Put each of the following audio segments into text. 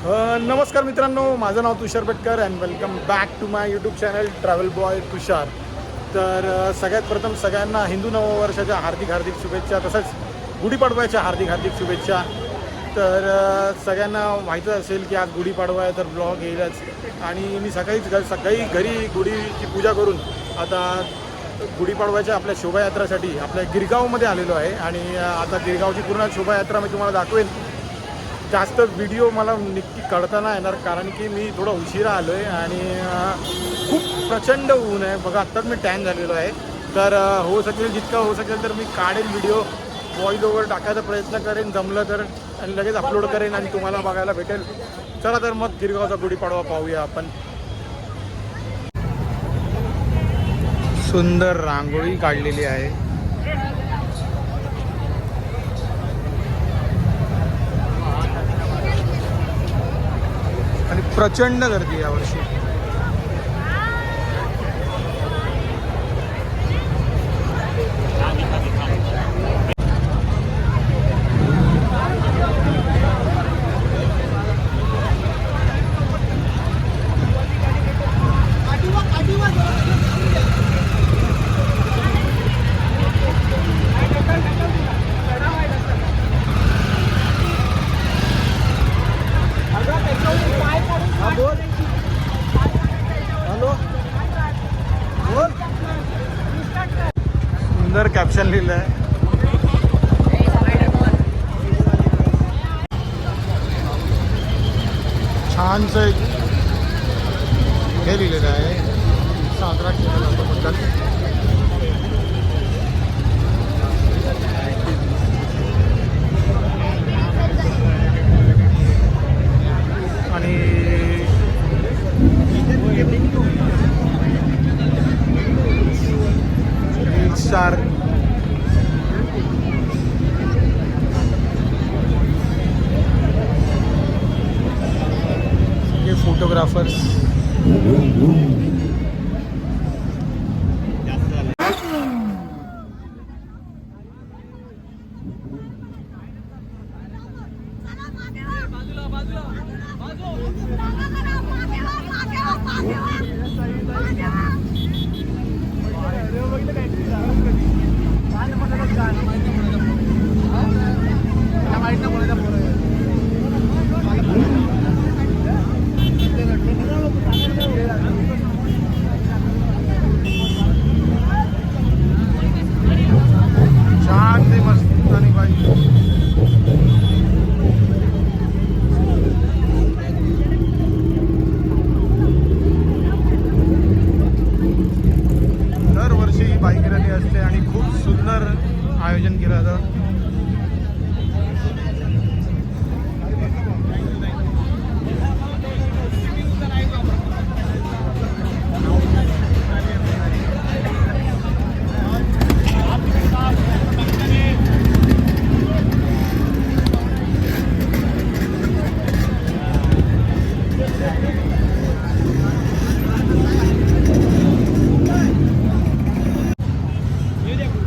नमस्कार मित्रांनो, माझं नाव Tushar Petkar and welcome back to my YouTube channel Travel Boy Tushar. तर सगळ्यात प्रथम सगळ्यांना हिंदू नववर्षाच्या हार्दिक शुभेच्छा, तसंच गुढीपाडव्याच्या हार्दिक शुभेच्छा. तर सगळ्यांना माहीतच असेल की आज गुढीपाडवा आहे, तर ब्लॉग येईलच. आणि मी सकाळी घरी गुढीची पूजा करून आता गुढीपाडव्याच्या आपल्या शोभायात्रासाठी आपल्या गिरगावमध्ये आलेलो आहे. आणि आता गिरगावची पूर्ण शोभायात्रा मी तुम्हाला दाखवेन. जास्त व्हिडिओ मला नक्की काढताना येणार, कारण की मी थोडा उशिरा आलो आहे आणि खूप प्रचंड ऊन आहे. बघा आत्ताच मी टॅन झालेलो आहे. तर जितका होऊ शकेल तर मी काढेल व्हिडिओ, व्हॉइस ओव्हर टाकायचा प्रयत्न करेन, जमलं तर, आणि लगेच अपलोड करेन आणि तुम्हाला बघायला भेटेल. चला तर मग गिरगावचा गुढीपाडवा पाहूया आपण. सुंदर रांगोळी काढलेली आहे. आणि प्रचंड गर्दी यावर्षी. सुंदर कॅप्शन लिहिलं आहे. छानचं हे लिहिलेलं आहे, साजरा केला जातो बद्दल. आणि स्टार ये फोटोग्राफर्स. शांती मस्त आणि पाहिजे. दरवर्षी ही बाईक रॅली असते आणि खूप सुंदर आयोजन केलं जातं.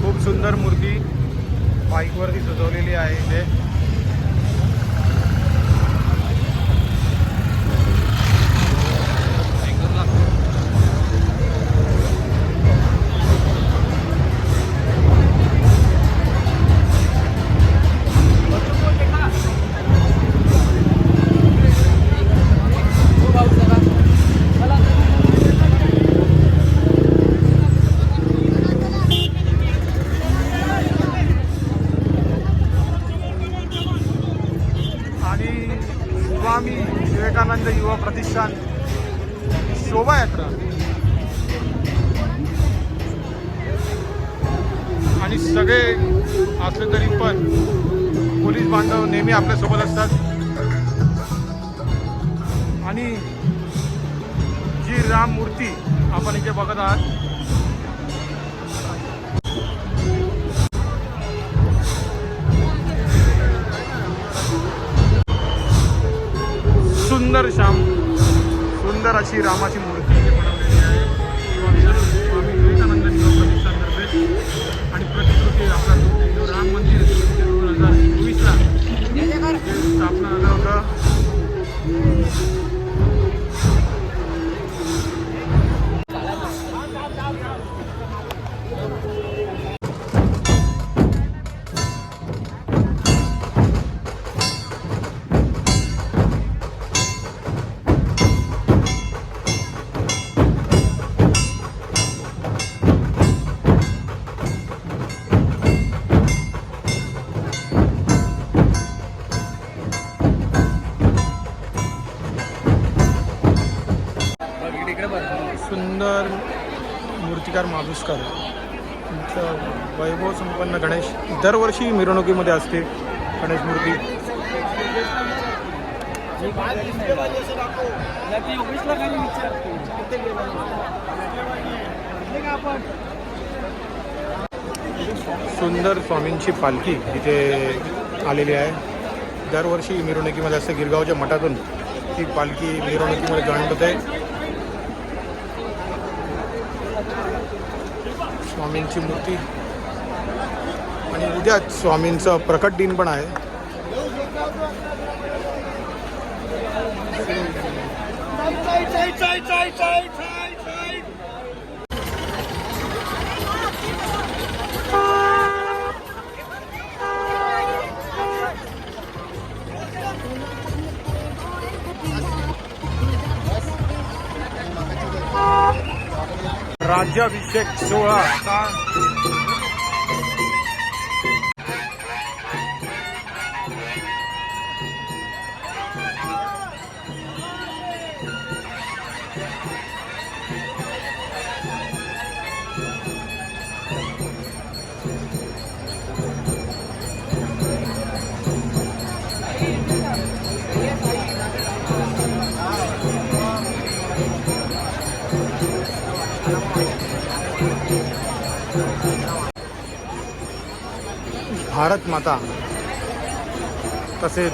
खूप सुंदर मूर्ती बाईकवरती सजवलेली आहे इथे. स्वामी विवेकानंद युवा प्रतिष्ठान शोभायात्रा. आणि सगळे असले तरी पण पोलीस बांधव नेहमी आपल्यासोबत असतात. आणि जी राम मूर्ती आपण इथे बघत आहात, सुंदर अशी रामाची मूर्ती बनवलेली आहे. स्वामी विवेकानंद युवा प्रतिष्ठानतर्फे. आणि प्रतिकृती आपला जो राम मंदिर 2024ला स्थापना झालं होतं सुंदर मूर्तिकार माधुस्कर तुमचं वैभव संपन्न गणेश दरवर्षी मिरवणुकीमध्ये असते गणेश मूर्ती. सुंदर स्वामींची पालखी इथे आलेली आहे. दरवर्षी मिरवणुकीमध्ये असते. गिरगावच्या मठातून ही पालखी मिरवणुकीमध्ये जॉईन होते. स्वामींची मूर्ती आणि उद्या स्वामींचं प्रकट दिन पण आहे. राज्याभिषेक सोहळा भारत माता तसेच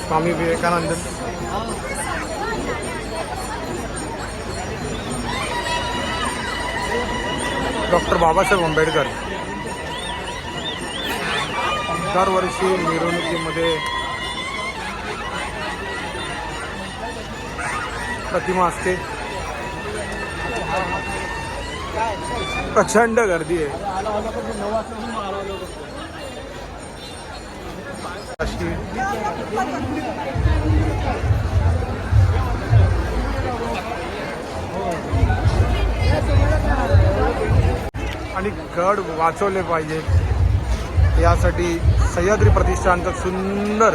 स्वामी विवेकानंद डॉक्टर बाबासाहेब आंबेडकर दरवर्षी मिरवणुकीमध्ये प्रतिमा असते. प्रचंड गर्दी आहे. आणि गड वाचवले पाहिजे यासाठी सह्याद्री प्रतिष्ठानचा सुंदर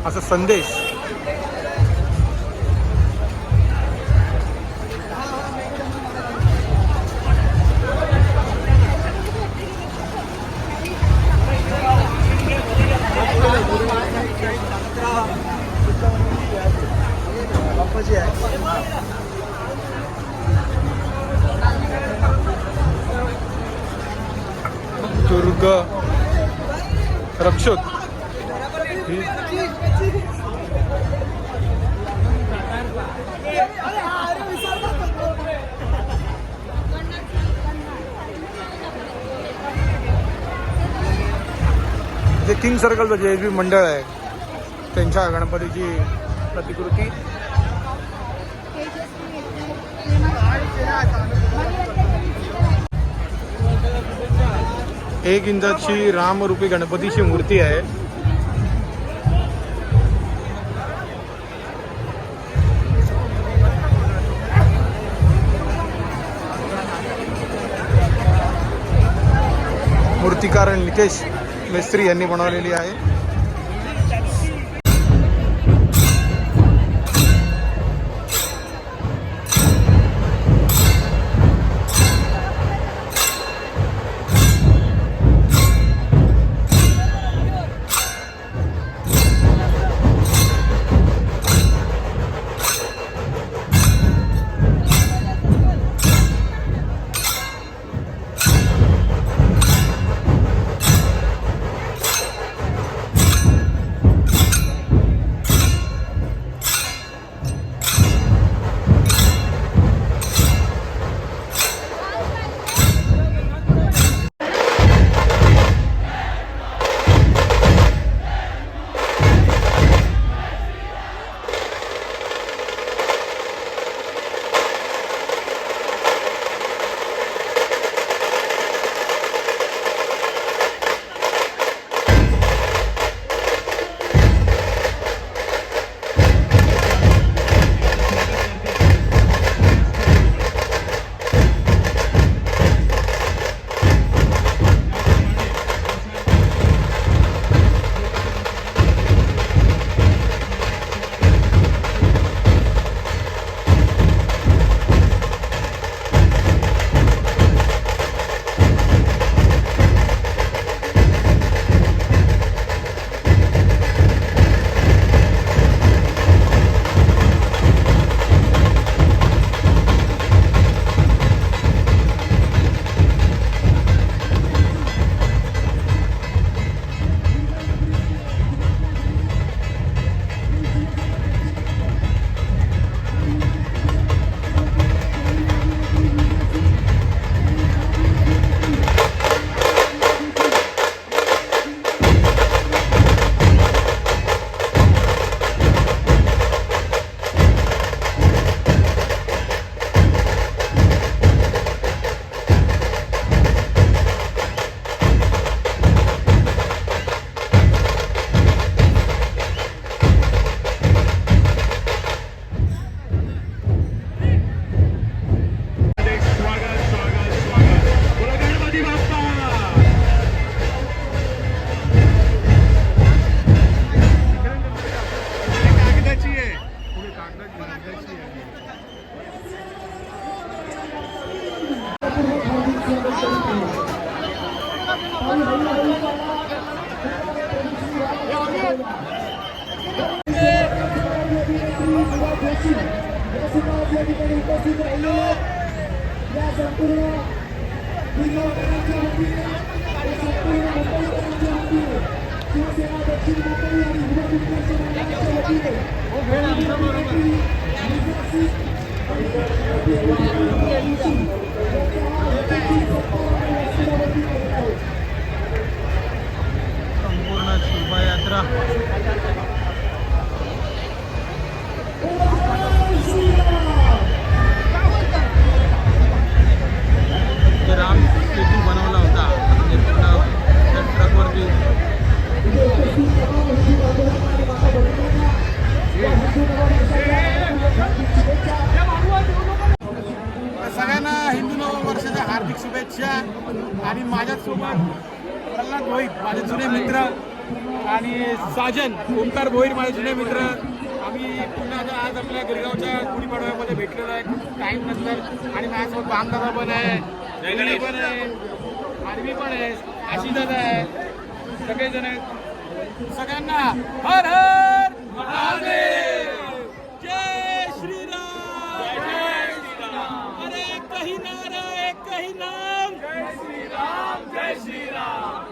असा संदेश दुर्ग रक्षक जे किंग सर्कलचं जे एस बी मंडळ आहे त्यांच्या गणपतीची प्रतिकृती. एक इंचाची रामरूपी गणपतीची मूर्ती आहे. मूर्तिकार नितेश मिस्त्री यांनी बनवलेली आहे. संपूर्ण शोभायात्रा राम सेतू बनवला होता म्हणजे पूर्ण ट्रकवरती सगळ्यांना हिंदू नववर्षाच्या हार्दिक शुभेच्छा. आणि माझ्यासोबत प्रल्हाद भोईर माझे जुने मित्र आणि साजन ओंकार भोईर माझे जुने मित्र. आम्ही पुन्हा आज आपल्या गिरगावच्या गुढीपाडव्यामध्ये भेटलेलो आहे खूप टाईम नंतर. आणि माझ्यासोबत बामदादा पण आहे, जयगणी पण आहे, आरवी पण आहे, आशीदादा आहे, सगळेजण आहेत. सगळ्यांना हर हर महादेव, जय श्रीराम, जय श्रीराम. अरे एकही नारा एकही नाम, जय श्रीराम, जय श्रीराम.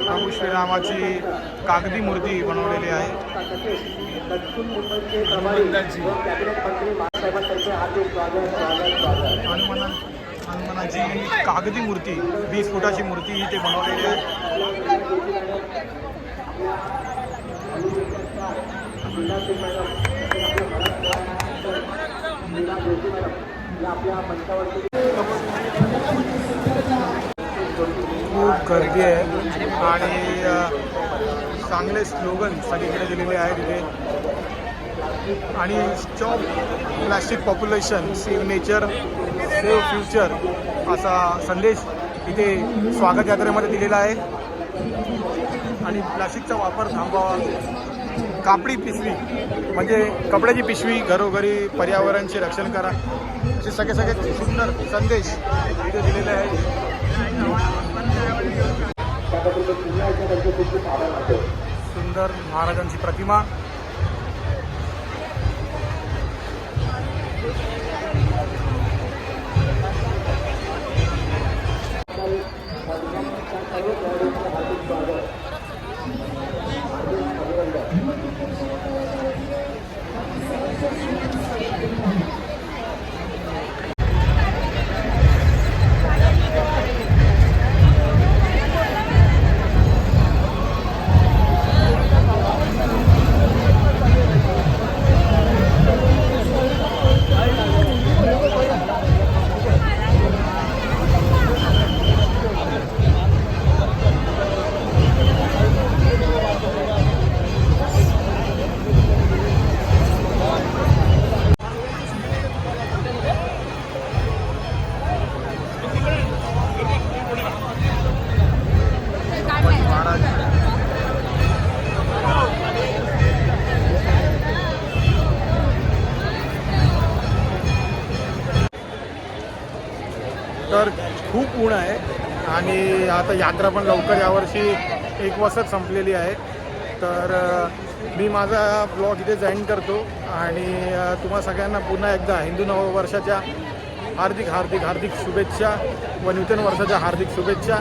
प्रभू श्रीरामाची कागदी मूर्ती बनवलेली आहे. हनुमानाची कागदी मूर्ती 20 फुटाची मूर्ती इथे बनवलेली आहे. खूप गर्दी आहे आणि चांगले स्लोगन सगळीकडे दिलेले आहेत इथे. आणि stop plastic population, save nature, save future असा संदेश इथे स्वागत यात्रेमध्ये दिलेला आहे. आणि प्लॅस्टिकचा वापर थांबवावा, कापडी पिशवी म्हणजे कपड्याची पिशवी घरोघरी, पर्यावरणाचे रक्षण करा, असे सगळे सुंदर संदेश इथे दिलेले आहेत. सुंदर महाराजांची प्रतिमा. तर खूप ऊन आहे आणि आता यात्रा पण लवकर यावर्षी 1 वाजता संपलेली आहे. तर मी माझा ब्लॉग इथे जॉईन करतो आणि तुम्हा सगळ्यांना पुन्हा एकदा हिंदू नववर्षाच्या हार्दिक हार्दिक हार्दिक शुभेच्छा व नूतन वर्षाच्या हार्दिक शुभेच्छा.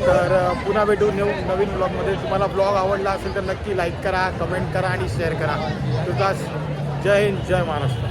तर पुन्हा भेटू नवीन ब्लॉगमध्ये. तुम्हाला ब्लॉग आवडला असेल तर नक्की लाईक करा, कमेंट करा आणि शेअर करा. तुर्तास जय हिंद, जय महाराष्ट्र.